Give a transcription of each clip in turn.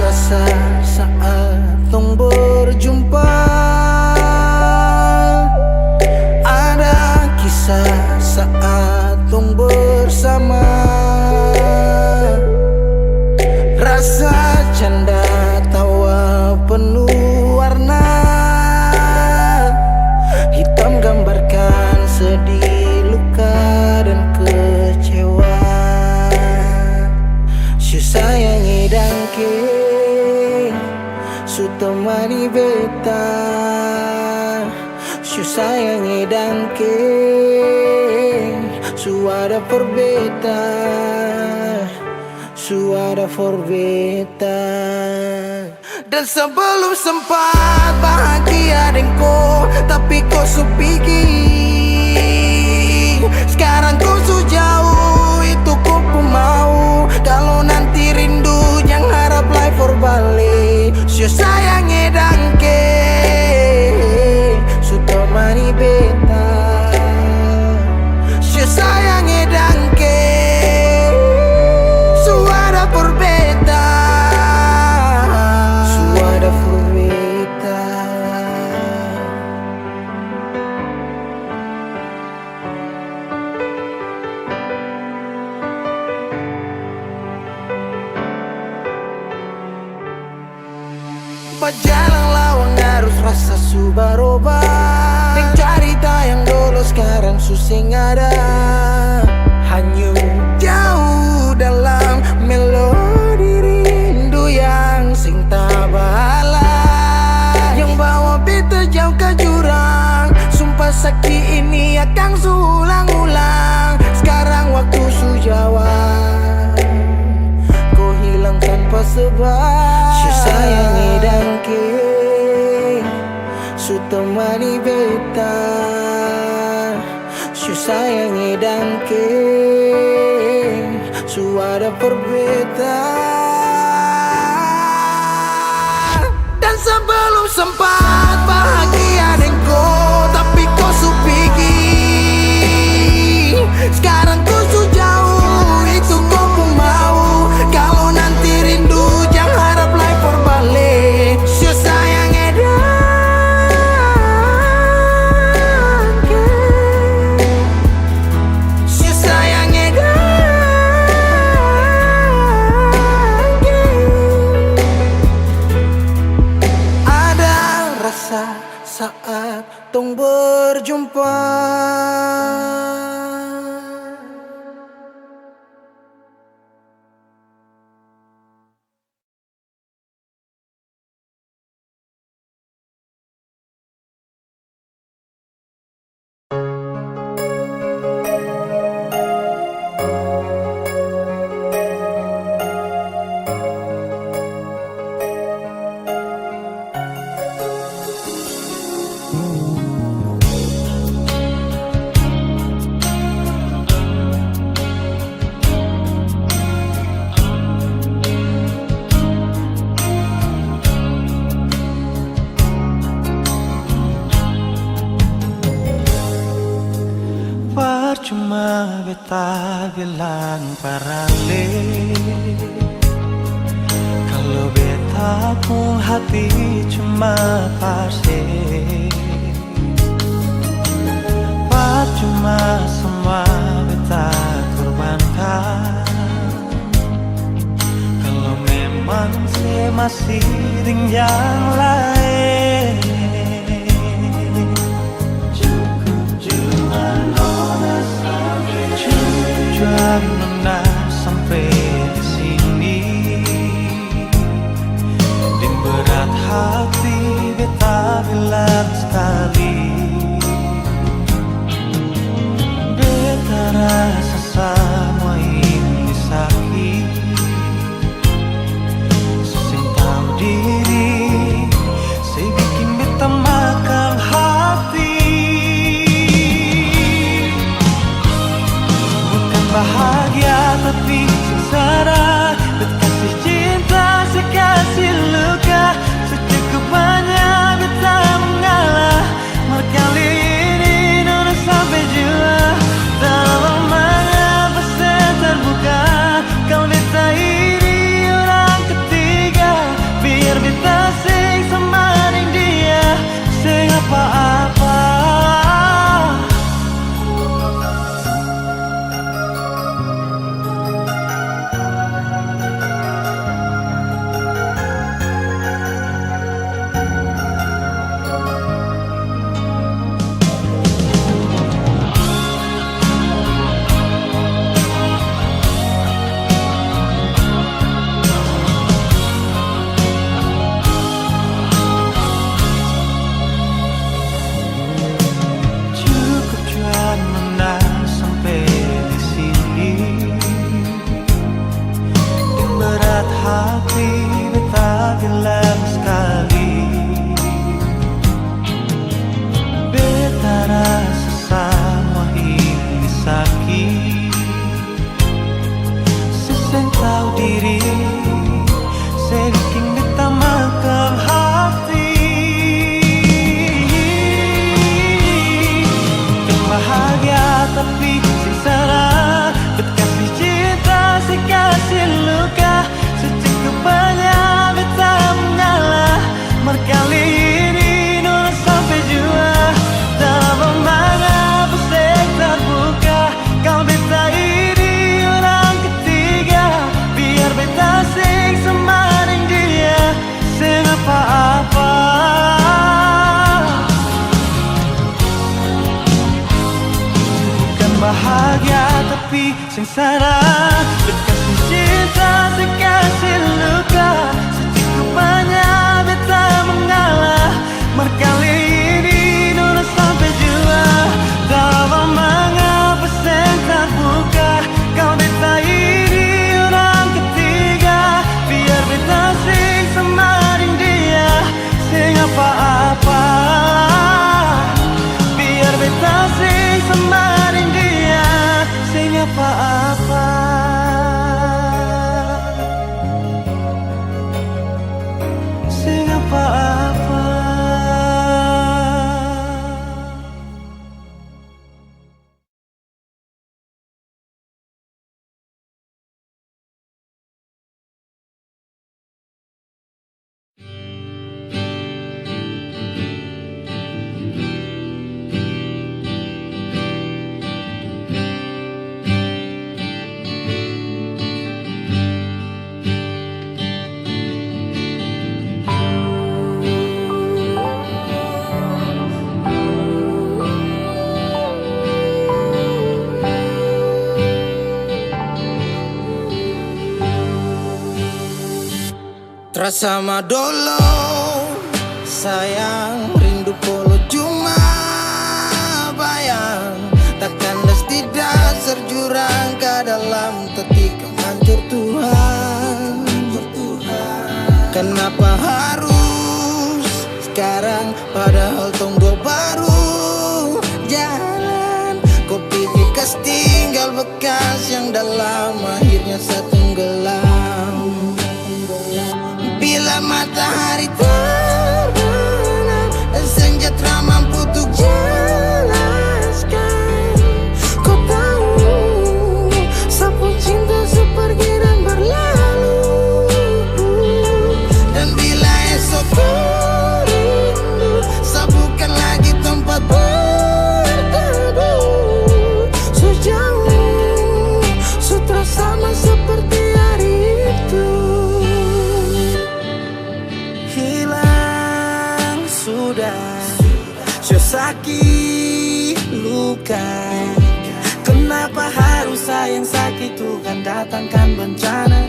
rasa saat tong berjumpa, ada kisah saat tong bersama. Rasa canda tawa penuh warna, hitam gambarkan sedih, luka dan kecewa. Su sayangi dangke, su temani beta. Su sayangi dangke, su ada perbeta, su ada forbeta. Dan sebelum sempat bahagia denko, tapi kau supigi. Sekarang kau su jauh, itu kau pun mau. Kalau nanti rindu jangan harap life for balik. Su sayangi dangke, su temani beta. Su sayangi dangke, su ada forbeta, su ada forbeta. Berjalan lawang arus rasa su berubah. Yang cerita yang dulu sekarang susing ada. Hanyut jauh dalam melodi rindu yang sing tak bala, yang bawa beta jauh ke jurang. Sumpah sakit ini akan suulang-ulang. Sekarang waktu su jawab, kau hilang tanpa sebab. Su sayangi dangke, su temani beta. Su sayangi dangke, su ada perbeta. Dan sebelum sempat bahagia denko, tapi kau su pergi. Sekarang kau su jauh, itu kau pun mau. Kalau nanti rindu jangan harap life for balik. Su sayangi dangke, su sayangi dangke. Ada rasa saat tong berjumpa. Percuma beta bilang parale, kalau beta pun hati cuma parse. Percuma semua beta korbankan, kalau memang saya masih dengan yang lain. Cukup nona sampai di sini, dan berat hati beta bilang sekali. Beta rasa semua ini sakit, susah tahu diri, saya bikin beta makan hati. Bahagia tapi sengsara, berkasih cinta sekasih luka, secukupnya beta mengalah. sengsara, bekasih cinta, sekasih luka, secukup banyak beta mengalah. Kali ini nona sampai jua, dalam mengapa sen terbuka. Kau beta ini orang ketiga, biar beta sing semarin dia, sing apa-apa. Biar beta sing semarin dia, sing apa-apa. Sing apa-apa. Terasa sama dulu, sayang, rindu polo cuma bayang. Takkan das tidak serjurang ke dalam ketika hancur Tuhan. Kenapa harus sekarang padahal tong dua baru jalan. Kau pikir kas tinggal bekas yang dalam akhirnya setenggelam. Bila matahari terbenam dan senja tak mampu untuk jelaskan. Kau tahu, sapu cinta sepergi dan berlalu. Dan bila esok rindu, sabukan lagi tempat berteduh. Sejauh, sutra sama seperti hari itu. Sakit luka, kenapa harus sayang sakit Tuhan datangkan bencana.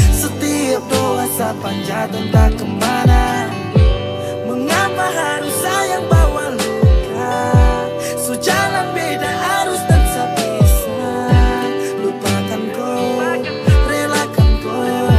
Setiap doa sepanjang entah kemana. Mengapa harus sayang bawa luka? Sejalan beda arus dan sepisah. Lupakan kau, relakan kau,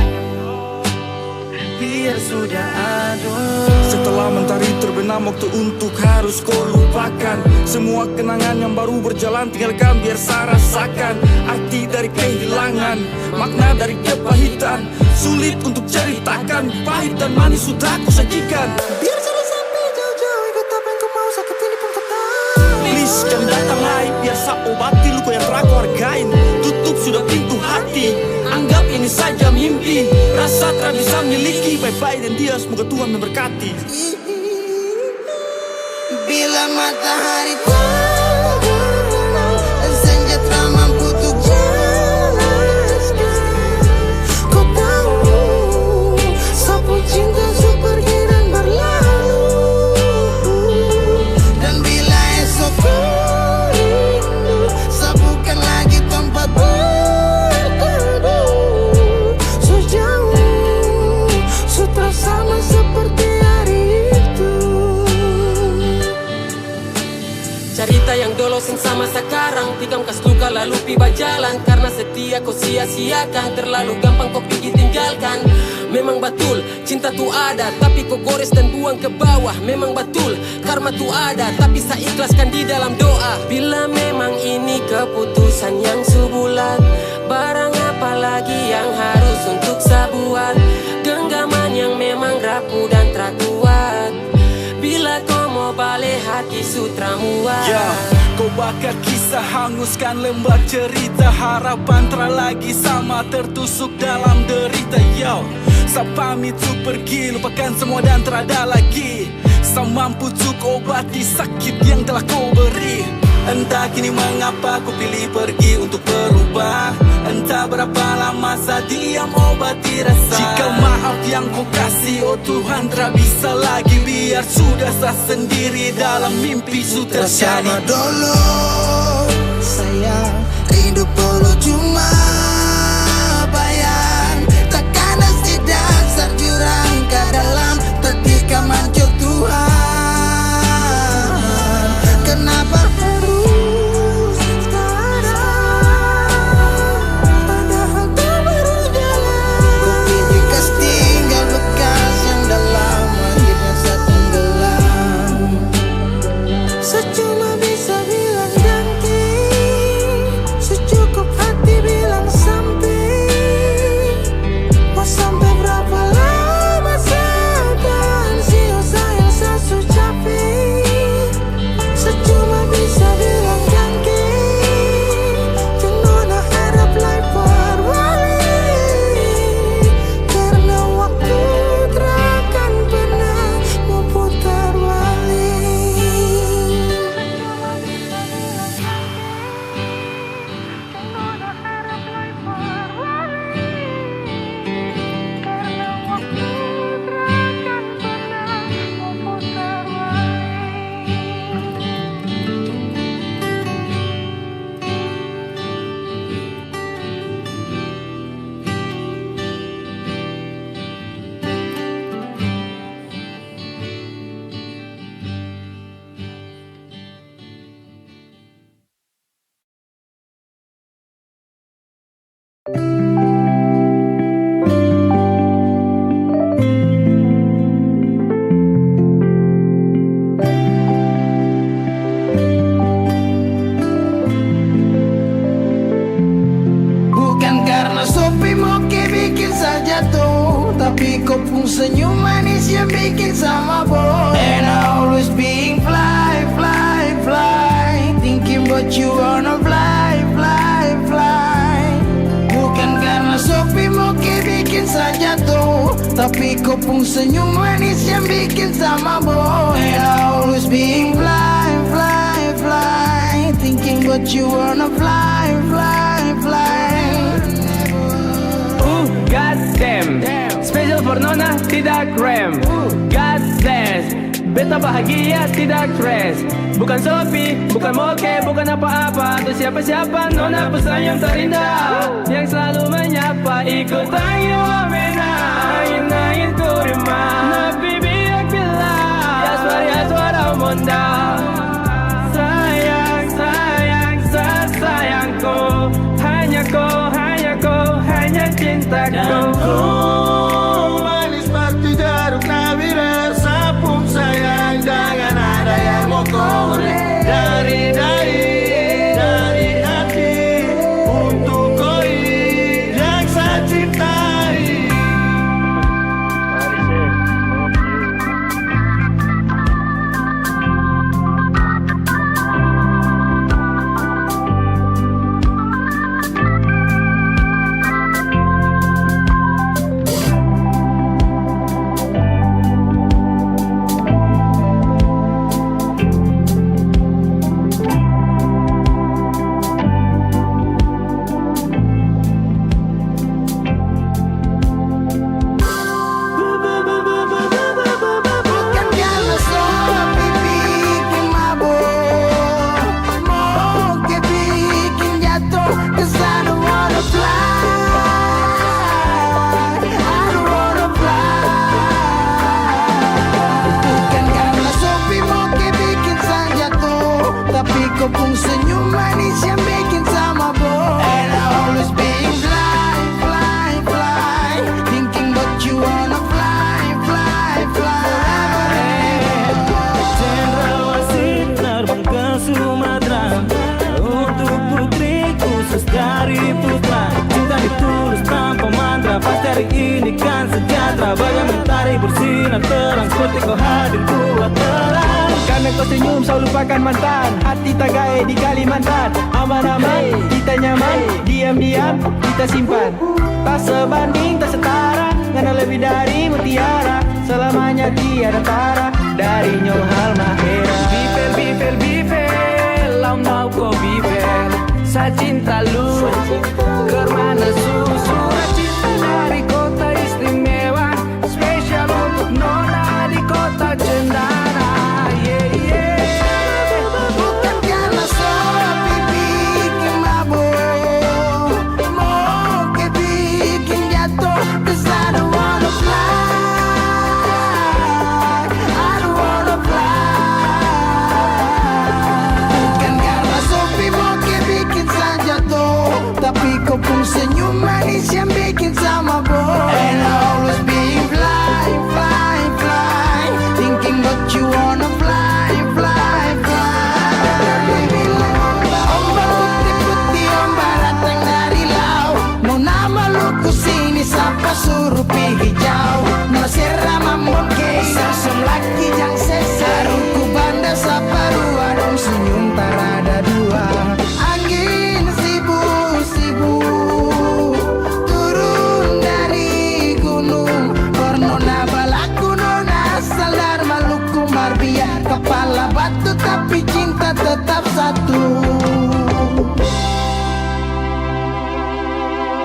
biar sudah aduh. Setelah mentari terbenam, waktu untuk harus kau lupakan. Semua kenangan yang baru berjalan tinggalkan biar saya rasakan. Arti dari kehilangan, makna dari kepahitan, sulit untuk ceritakan. Pahit dan manis sudah aku sajikan. Biar sudah sampai jauh-jauh, ikut apa yang kau mau, sakit ini pun kau tahu. Please jangan datang lagi, biar saya obati luka yang telah kau hargain. Tutup sudah pintu hati, anggap ini saja mimpi. Rasa tak bisa miliki, bye-bye dan dia, semoga Tuhan memberkati. Bila matahari terbenam dan senja tak mampu untuk jelaskan. Kau tahu, sapu cinta sepergi dan berlalu. Dan bila esok rindu, sabukan lagi tempat berteduh. Sejauh, sutra sama seperti hari itu. Cerita yang dulu sing sama sekarang, tikam kas luka lalu piba jalan. Karena setia kau sia-siakan, terlalu gampang kau pergi tinggalkan. Memang betul, cinta tu ada, tapi kau gores dan buang ke bawah. Memang betul, karma tu ada, tapi saya ikhlaskan di dalam doa. Bila memang ini keputusan yang sebulat, barang apa lagi yang harus untuk saya buat? Genggaman yang memang rapuh dan terkuat. Bila kau mau balik hati sutra muat. Kau bakar kisah, hanguskan lembar cerita. Harapan tak lagi sama, tertusuk dalam derita. Saya pamit untuk pergi, lupakan semua dan tak ada lagi. Saya mampu untuk obati sakit yang telah kau beri. Entah kini mengapa ku pilih pergi untuk berubah. Entah berapa lama saya diam obati rasa. Jika maaf yang ku kasih, oh Tuhan tak bisa lagi. Biar sudah saya sendiri dalam mimpi sudah Bersama dulu, sayang, rindu Dulu cuma bayang, tekanan si dasar jurang ke dalam ketika mancur Tuhan. Kenapa harus sekarang, padahal tak baru jalan. Bukti bekas tinggal bekas yang dalam, akhirnya saya tenggelam. Secuma bisa bilang ganti, secukup hati bilang sampai. Mau sampai berapa lama seakan sio sayang sasu capek. Secuma bisa bilang ganti, cuma harap lai berbalik. Karena waktu takkan pernah mau putar balik. Bukan karena Sophie Moke bikin saya jatuh, tapi kau pun senyum manis yang bikin sama boy. And I always being fly, fly, fly, thinking about you wanna fly, fly, fly. Bukan karena Sophie Moke bikin saya jatuh, tapi kau pun senyum manis yang bikin sama boy. And I always being fly, fly, fly, thinking about you wanna fly, fly, fly. Goddamn, special for Nona tidak rem. God bless, beta bahagia tidak stress. Bukan Sophie, bukan Moke, bukan apa-apa, atau siapa-siapa. Nona pesan yang terindah, yang selalu menyapa. Ikut ayo amena, angin-angin ku rumah. Nabi biak bila, ya suara monda. Sayang, sayang, sayangku, hanya kau, hanya cintaku. Manis seperti jeruk nabire, sapung sayang, jangan ada yang mau korek. Dari hati untuk koi yang saya cintai. Kau pun senyum manis yang bikin sama boy. And I always being fly, fly, fly, thinking about you wanna fly, fly, fly. Cendrawasih terbang ke Sumatera untuk putri khusus dari putra. Cinta ditulus tanpa mantra, pasti hari ini kan sejahtera. Bagai mentari bersinar terang seperti kau hadir buat terang. Karena kau senyum selalu lupakan mantan, hati tak gae di Kalimantan. Aman-aman, kita nyaman, diam-diam kita simpan. Tak sebanding, tak setara, karena lebih dari mutiara. Selamanya tiada tara, dari Nyohal Mahera. Bifel, bifel, bifel, lau mau kau bifel. Saya cinta lu, kerana surat cinta dari kota istimewa. Spesial untuk Nona di kota Cendana. Bukan karena Sophie bikin mabuk, cinta tetap satu.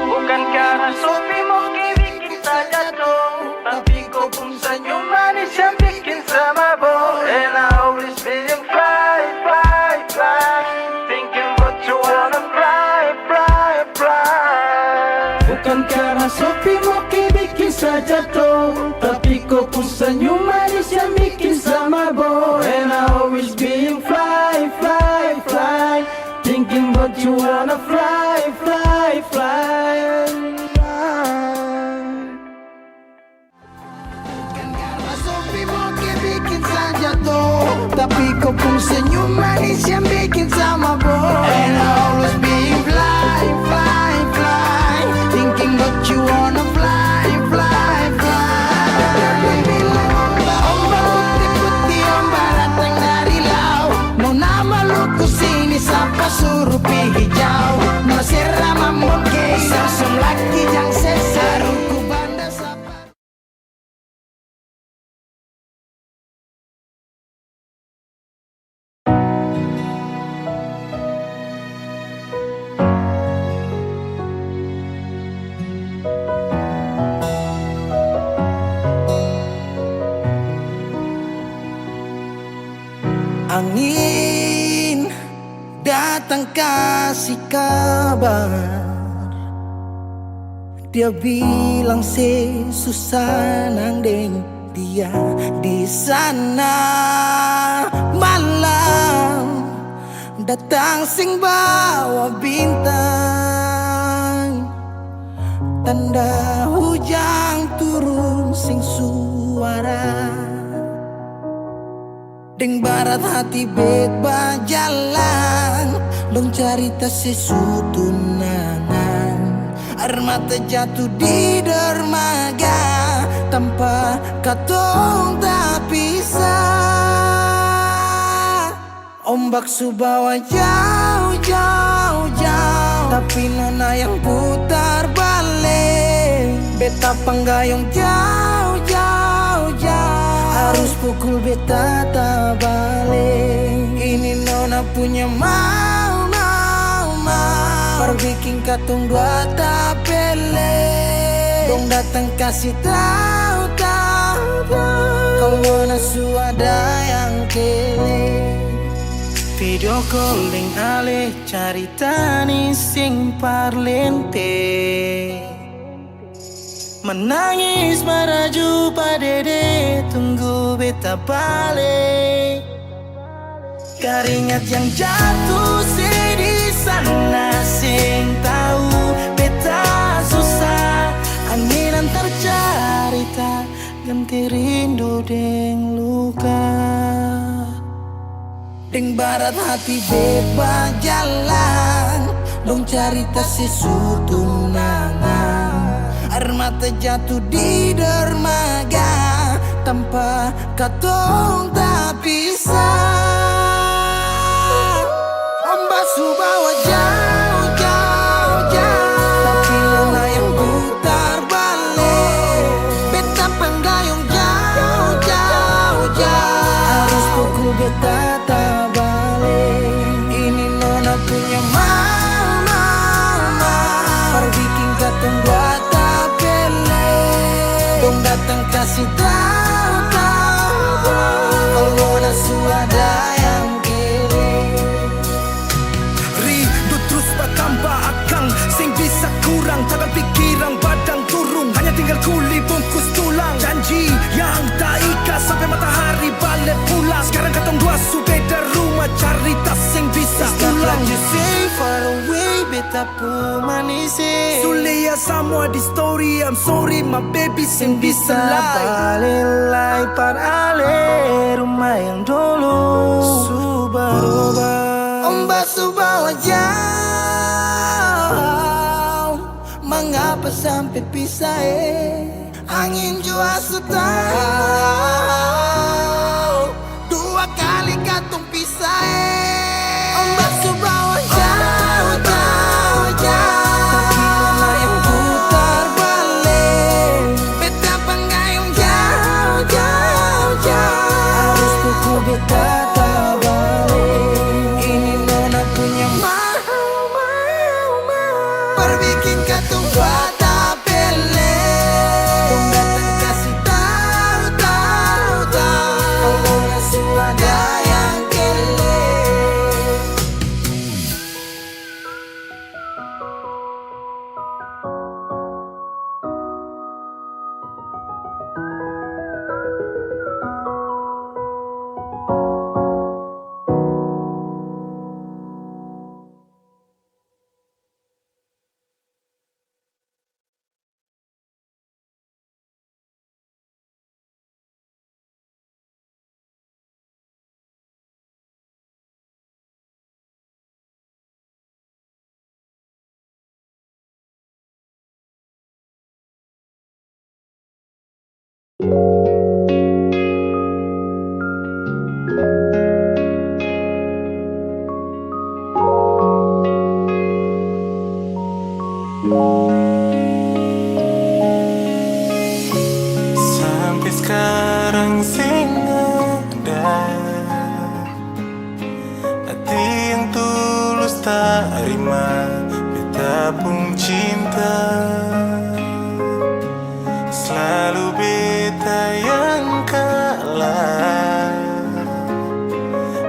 Bukan karena Sophie Moki bikin saja jatuh, tapi kau pun senyum manis yang bikin sama boy. And I always feeling fly, fly, fly, thinking what you wanna fly, fly, fly. Bukan karena Sophie Moki bikin saja jatuh, tapi kau pun senyum manis yang bikin sama boy. And I always being fly, fly, fly, thinking about you wanna fly, fly, fly. Bukan karena Sophie Moki bikin saja jatuh, tapi kau pun senyum manis yang bikin sama boy. And I always being fly, fly, fly, thinking about you wanna fly, fly, fly. Bilang ombak, ombak putih-putih, ombak datang dari laut. Nona Maluku sini sapa suruh pi hijau. Masih ramah mungkin sarsam laki yang sesar. Ku banda sapa. Angin datang kasih kabar, dia bilang susah nang deng dia di sana. Malam datang sing bawa bintang, tanda hujan turun sing suara. Deng barat hati bet bajalan, dong cerita sesutunangan. Air mata jatuh di dermaga, tanpa katong tak pisah. Ombak subawa jauh, jauh, jauh, tapi nona yang putar balik. Beta panggayong jauh, jauh, jauh, harus pukul beta tak balik. Ini nona punya mau, mau, mau, perbikin katong dua tak pele. Dong datang kasih tahu, tahu, tahu, kalau nona suada yang kele. Video calling ale carita ni sing parlente, menangis meraju padede tunggu beta balik. Keringat yang jatuh di sana sing tahu beta susah. Angin antar carita ganti rindu deng luka. Deng barat hati beba jalan, dong cerita sesutunangan. Air mata jatuh di dermaga, tanpa katong tak pisah. Ombak subawa jauh, jauh, jauh, tapi nona yang putar balik. Beta panggayong jauh, jauh, jauh, harus pukul beta tak balik. Ini nona punya mau, mau, mau, perbikin katong dua tak pele. Dong datang kasih tahu, tahu, kalau nona suada yang kele. Rindu terus bertambah akang, sing bisa kurang, takkan pikiran badang turung. Hanya tinggal kuli bungkus tulang, janji yang tak ikhlas sampai matahari balik pulang. Sekarang katong dua su beda rumah, cari tas sing bisa ulang. You say far away, beta pu manise. Sulia semua di story, I'm sorry my baby sing bisa Balelai par ale rumah yang dulu Subaroba. Ombak subawa jauh, mengapa sampai pisah angin jua tahu, dua kali katong pisah Ombak subawa jauh, jauh, jauh, tapi nona yang putar balik. Beta panggayong jauh, jauh, jauh, harus pukul beta tak balik. Sampai sekarang sing ada hati yang tulus tak rima beta pun cinta. Selalu beta yang kalah,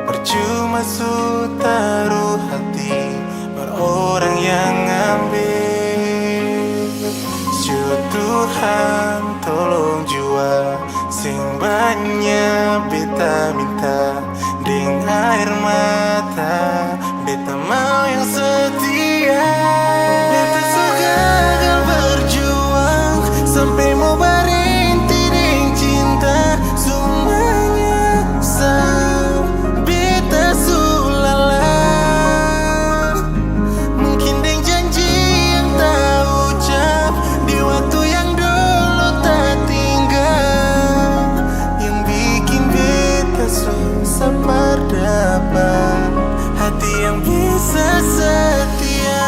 percuma su taruh hati berorang yang ambil. Tuhan tolong jua sing banyak beta minta deng air mata, beta mau yang setia. Beta suka gagal berjuang sampai mau berhenti deng cinta. Semuanya sang beta sulala, mungkin deng janji yang tak ucap di waktu yang dulu tak tinggal, yang bikin beta susah berdapat hati yang bisa setia.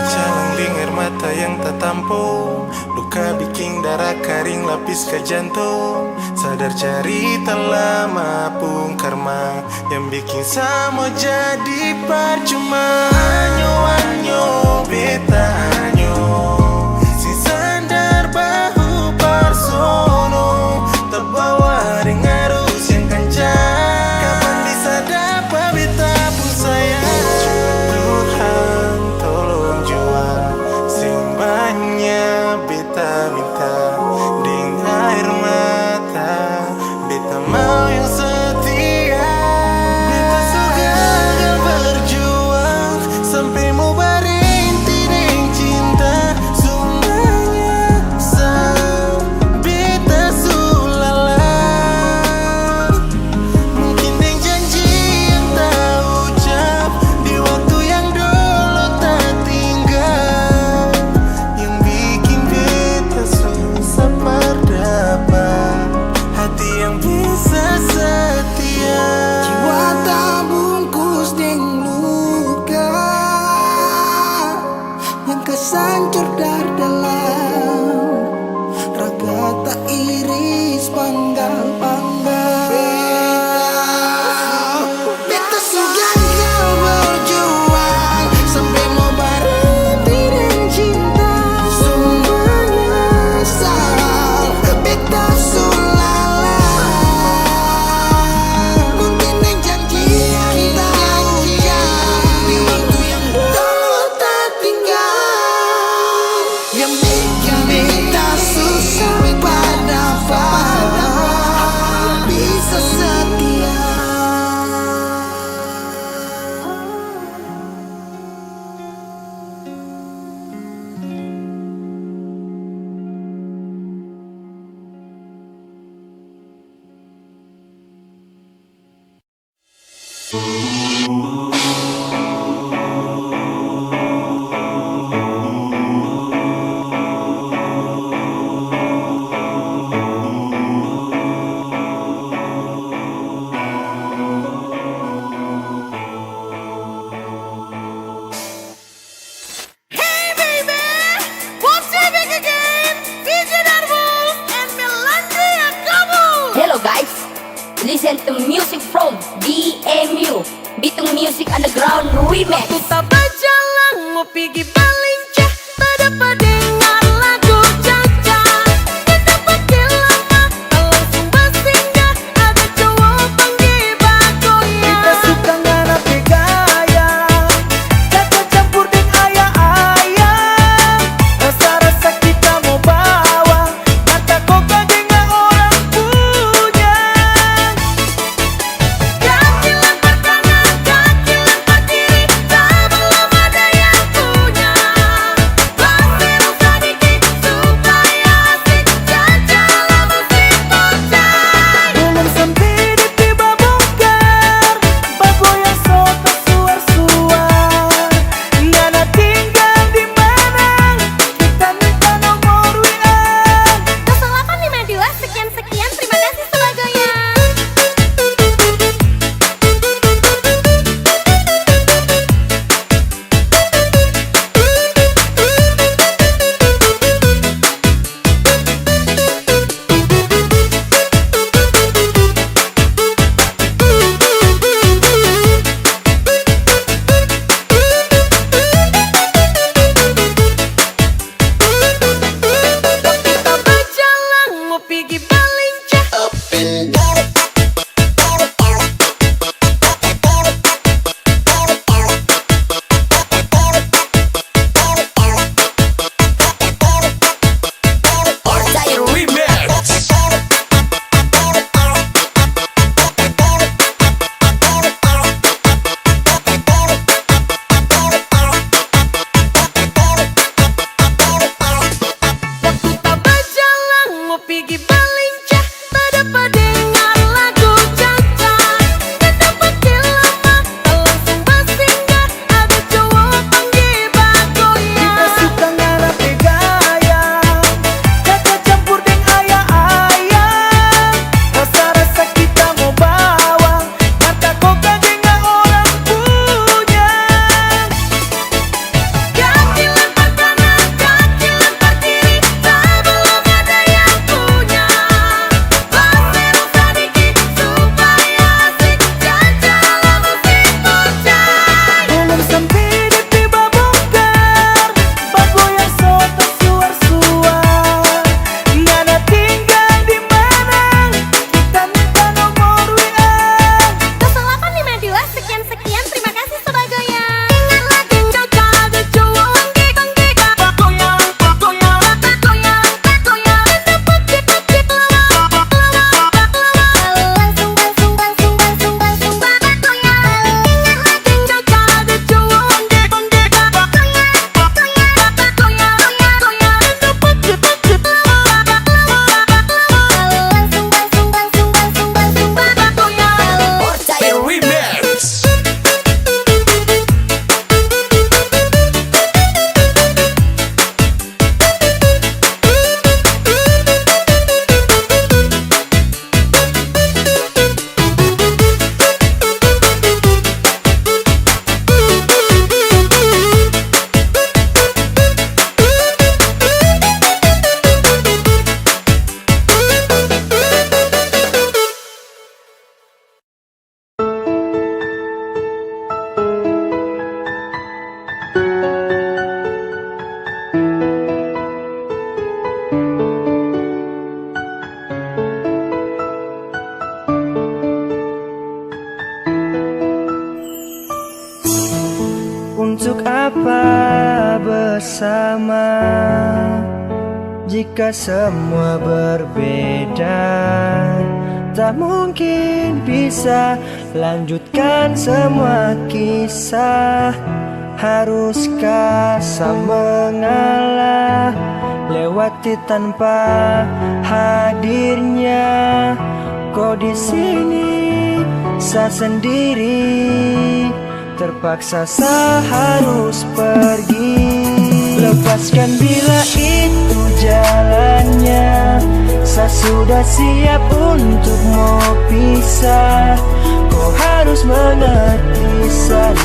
Berjalan dengar mata yang tak tampung, luka bikin darah kering lapis ke jantung. Sadar cerita lama pun karma yang bikin sama jadi percuma. Anyo beta anyo si sadar bahu parsono terbawa dengan arus yang kencang. Kapan bisa dapat beta pun sayang. Tuhan tolong jua sing banyak beta minta deng air mata, beta mau yang setia. Beta suka gagal berjuang sampai mau berhenti deng cinta. Semuanya sang beta sulala, mungkin deng janji yang tak ucap di waktu yang dulu tak tinggal, yang bikin beta susah berdapat hati yang bisa setia. Jiwa tak bungkus deng luka yang kesancur dar dalam, raga tak iris panggal-panggal. Beta sudah gagal berjuang sampai mau berhenti deng cinta. Semuanya salah beta sulala, mungkin deng janji yang tak ucap di waktu yang dulu tak tinggal, yang bikin beta susah berdapat bisa setia. Hey baby, what's happening again? DJ Darwin and Melandria Kamu. Hello guys, listen to music from BMU, Bitung Music Underground Remix. Ku tak berjalan mau pergi balincah, tak dapat dengar lagu caca. Kita pergi lama, tak langsung bersinggah, ada cowok panggil bagonya. Kita suka ngana gaya, kata campur deng ayah-ayah. Rasa-rasa kita mau bawa, mata koka dengan orang punya. Kaki lempar kanan, kaki lempar kiri, tak belum ada yang punya. Untuk apa bersama jika semua berbeda? Tak mungkin bisa lanjutkan semua kisah. Haruskah saya mengalah, lewati tanpa hadirnya kau di sini, saya sendiri. Terpaksa saya harus pergi, lepaskan bila itu jalannya. Saya sudah siap untuk mau pisah. Kau harus mengerti, saya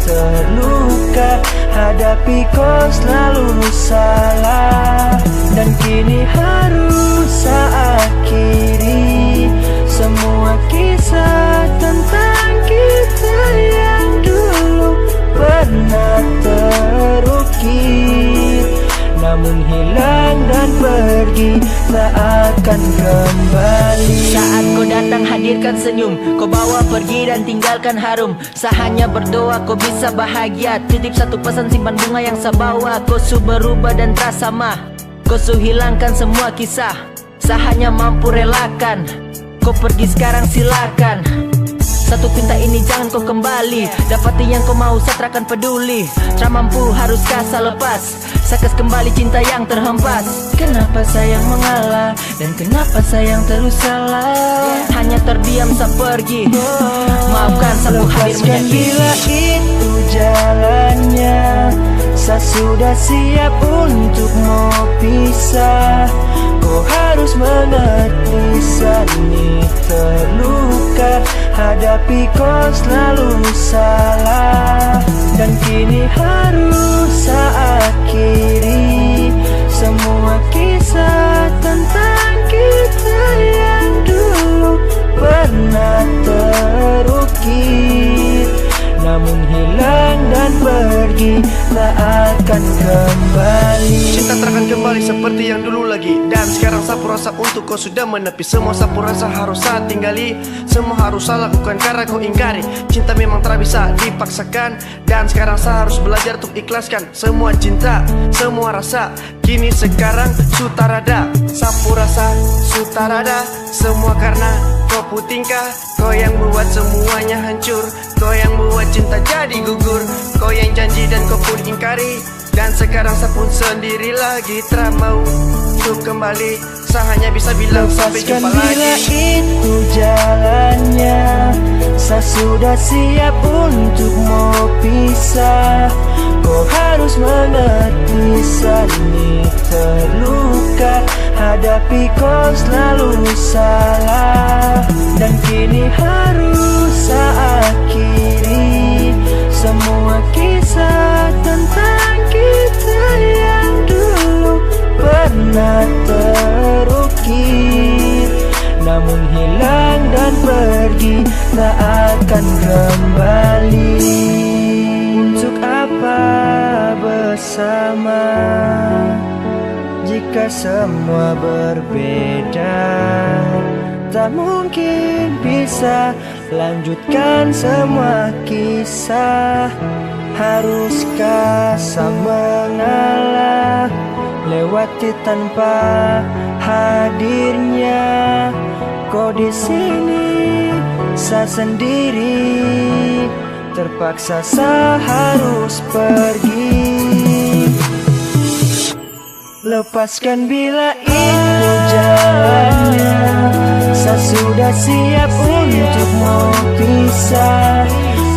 terluka. Hadapi kau selalu salah, dan kini harus saya akhiri semua kisah tentang kita yang dulu pernah terukir, namun hilang dan pergi, tak akan kembali. Saat kau datang hadirkan senyum, kau bawa pergi dan tinggalkan harum. Saya hanya berdoa kau bisa bahagia. Titip satu pesan, simpan bunga yang saya bawa. Kau su berubah dan tak sama, kau su hilangkan semua kisah. Saya hanya mampu relakan, kau pergi sekarang silakan. Satu tinta ini jangan kau kembali. Dapati yang kau mau, saya takkan peduli. Tak mampu haruskah saya lepas, sakas kembali cinta yang terhempas. Kenapa sayang mengalah, dan kenapa sayang terus salah? Hanya terdiam saya pergi, maafkan saya hadir menyakiti. Bila itu jalannya, saya sudah siap untuk mau pisah. Kau harus mengerti, saya terluka. Hadapi kau selalu salah, dan kini harus saya akhiri semua kisah tentang kita yang dulu pernah terukir, namun hilang dan pergi, tak akan kembali. Cinta tak akan kembali seperti yang dulu lagi, dan sekarang saya rasa untuk kau sudah menepi. Semua sapu rasa harus saya tinggali, semua harus saya lakukan karena kau ingkari. Cinta memang tak bisa dipaksakan, dan sekarang saya harus belajar untuk ikhlaskan. Semua cinta, semua rasa, kini sekarang sutarada. Sapu rasa, sutarada, semua karena kau putingkah. Kau yang buat semuanya hancur, kau yang buat cinta jadi gugur. Kau yang janji dan kau pun ingkari, dan sekarang saya pun sendiri lagi tak mau untuk kembali. Saya hanya bisa bilang sampai jumpa lagi. Bila itu jalannya, saya sudah siap untuk mau pisah. Kau harus mengerti saya ini terluka, hadapi kau selalu salah. Dan kini harus saya akhiri semua kisah tentang kita yang dulu pernah terukir, namun hilang dan pergi tak akan kembali. Untuk apa bersama jika semua berbeda? Tak mungkin bisa lanjutkan semua kisah. Haruskah saya mengalah, lewati tanpa hadirnya kau di sini, saya sendiri. Terpaksa saya harus pergi. Lepaskan bila itu jalannya, saya sudah siap untuk mau pisah.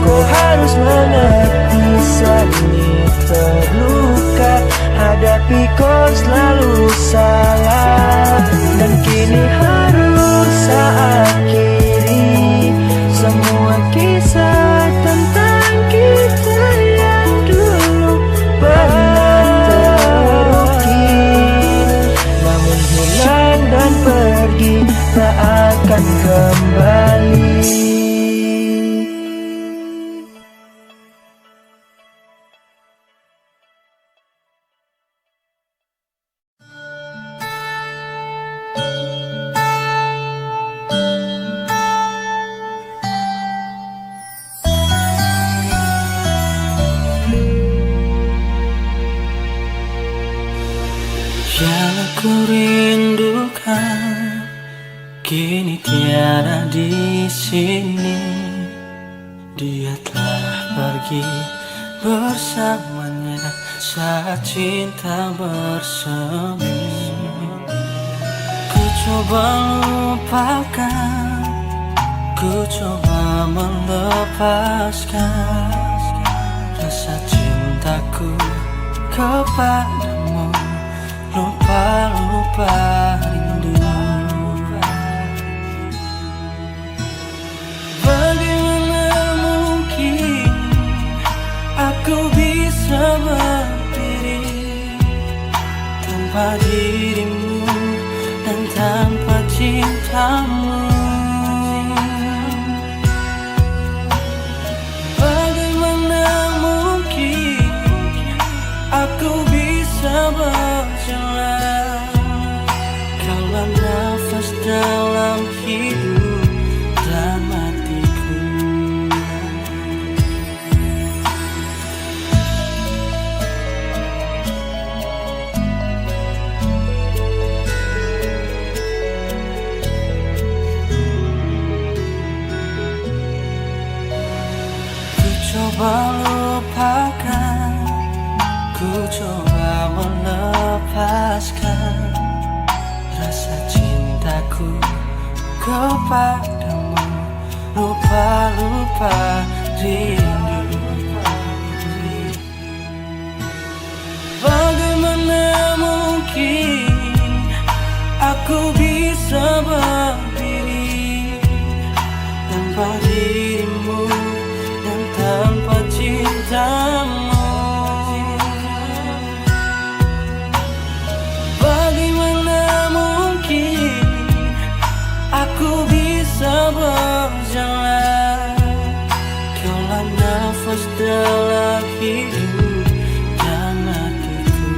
Kau harus mengerti saya ini terluka, hadapi kau selalu salah. Dan kini harus saya akhiri semua kisah tentang kita yang dulu pernah terukir, namun hilang dan pergi tak akan kembali. Yang aku rindukan kini tiada di sini. Dia telah pergi bersamanya saat cinta bersemi. Ku coba lupakan, ku coba melepaskan rasa cintaku kepadamu. Lupa rindu. Bagaimana mungkin aku bisa berdiri tanpa dirimu dan tanpa cintamu? Bagaimana mungkin aku bisa berjalan kalau nafas dalam hidup dan matiku? Ku coba lupakan, ku coba melepaskan rasa cintaku kepadamu. Lupa rindu. Bagaimana mungkin aku bisa berdiri tanpa dirimu dan tanpa cintamu? Aku bisa berjalan kalau nafas dalam hidup dan matiku.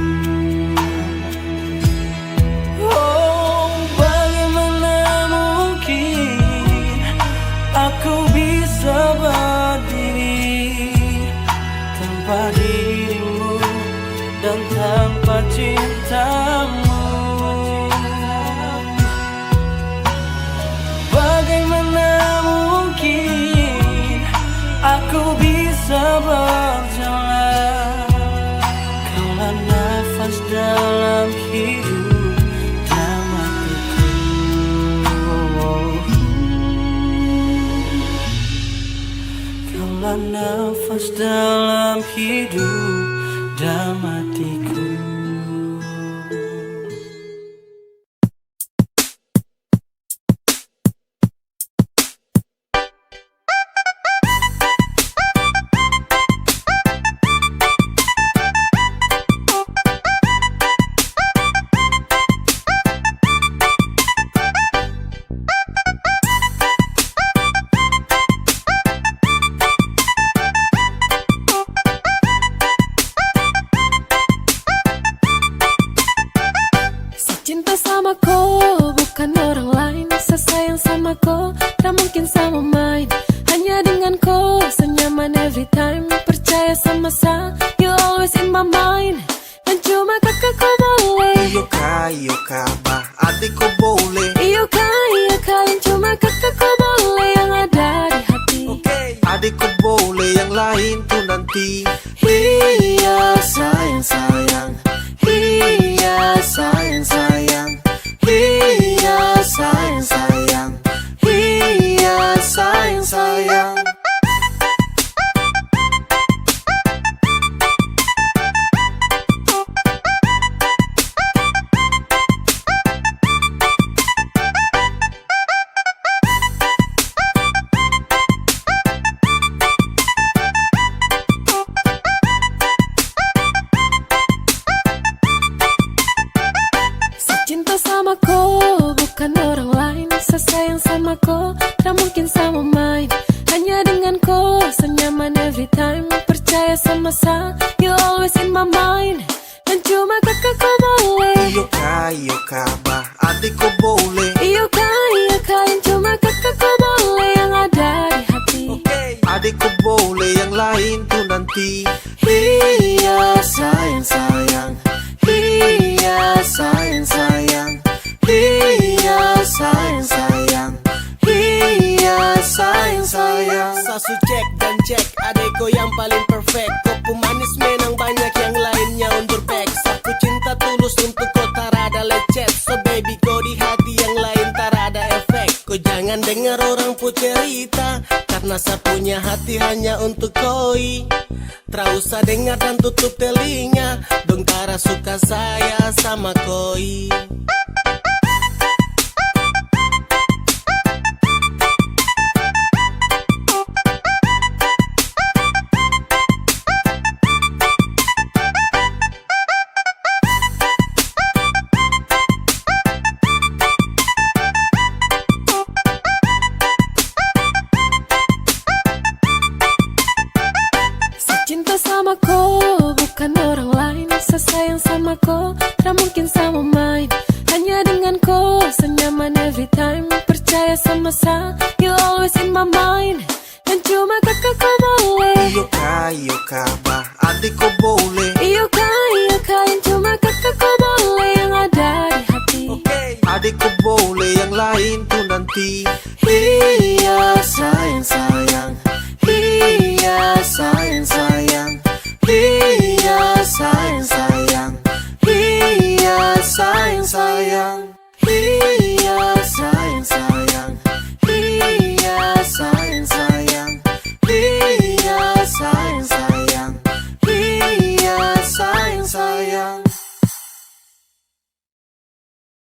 Oh, cintamu. Bagaimana mungkin aku bisa berjalan, kaulah nafas dalam hidup dan matiku. Kaulah nafas dalam hidup dan matiku. Cinta sama kau bukan orang lain, sesayang sama kau tak mungkin sama main. Hanya dengan kau senyaman every time, percaya sama saya, you always in my mind. Dan cuma kakak kau boleh, Iyo ka bah, adik ko boleh. iyo kalian cuma kakak kau boleh yang ada di hati. Adik ko boleh, yang lain tuh nanti. Iya sayang sayang, iya sayang sayang, iya sayang sayang, iya sayang sayang. Cinta sama kau bukan orang lain, sesayang sama kau tak mungkin sama main. Hanya dengan kau senyaman every time, percaya sama saya, you always in my mind. Dan cuma kakak kau boleh, Iyo ka bah, adik ko boleh. iyo kalian cuma kakak kau boleh yang ada di hati. Adik ko boleh, yang lain tuh nanti. Iya sayang sayang, iya sayang sayang, iya sayang sayang, iya sayang sayang. Sasu cek dan cek, adekku yang paling perfect. Kau manis menang banyak yang lainnya undur pek. Sapu cinta tulus untuk kau tarada lecet. So baby kau di hati yang lain tarada efek. Kau jangan dengar orang pu cerita, karena sapunya hati hanya untuk koi. Tak usah dengar dan tutup telinga, dong tara suka saya sama koi. Cinta sama kau bukan orang lain, sesayang sama kau tak mungkin sama main. Hanya dengan kau senyaman every time, percaya sama saya, you always in my mind. Dan cuma kakak kau boleh, Iyo ka bah, adik ko boleh. iyo kalian cuma kakak kau boleh yang ada di hati. Adik ko boleh, yang lain tuh nanti.